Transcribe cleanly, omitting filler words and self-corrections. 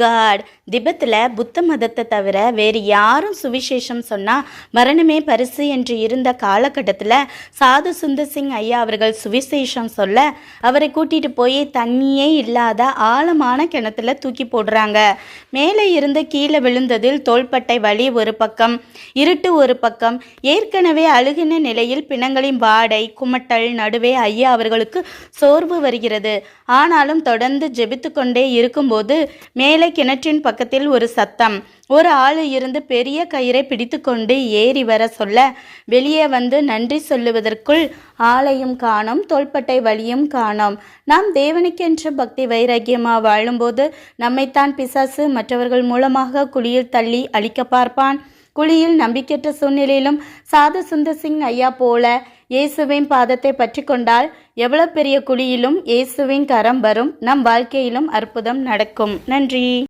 God திபத்தில் புத்த மதத்தை தவிர வேறு யாரும் சுவிசேஷம் சொன்னால் மரணமே பரிசு என்று இருந்த காலகட்டத்தில் சாது சுந்தர் சிங் ஐயா அவர்கள் சுவிசேஷம் சொல்ல அவரை கூட்டிகிட்டு போய் தண்ணியே இல்லாத ஆழமான கிணத்துல தூக்கி போடுறாங்க. மேலே இருந்து கீழே விழுந்ததில் தோள்பட்டை வலி ஒரு பக்கம், இருட்டு ஒரு பக்கம், ஏற்கனவே அழுகின நிலையில் பிணங்களின் வாடை குமட்டல் நடுவே ஐயா அவர்களுக்கு சோர்வு வருகிறது. ஆனாலும் தொடர்ந்து ஜெபித்து கொண்டே இருக்கும்போது மேலே கிணற்றின் பக்கத்தில் ஒரு சத்தம். ஒரு ஆள் இருந்து பெரிய கயிறை பிடித்து கொண்டு ஏறி வர சொல்ல வெளியே வந்து நன்றி சொல்லுவதற்குள் ஆளையும் காணோம், தோள்பட்டை வலியும் காணோம். நாம் தேவனுக்கென்று பக்தி வைராக்கியமாக வாழும்போது நம்மைத்தான் பிசாசு மற்றவர்கள் மூலமாக குழியில் தள்ளி அழிக்க பார்ப்பான். குழியில் நம்பிக்கையற்ற சூழ்நிலையிலும் சாது சுந்தர் சிங் ஐயா போல இயேசுவின் பாதத்தை பற்றி கொண்டால் எவ்வளவு பெரிய குழியிலும் இயேசுவின் கரம் வரும். நம் வாழ்க்கையிலும் அற்புதம் நடக்கும். நன்றி.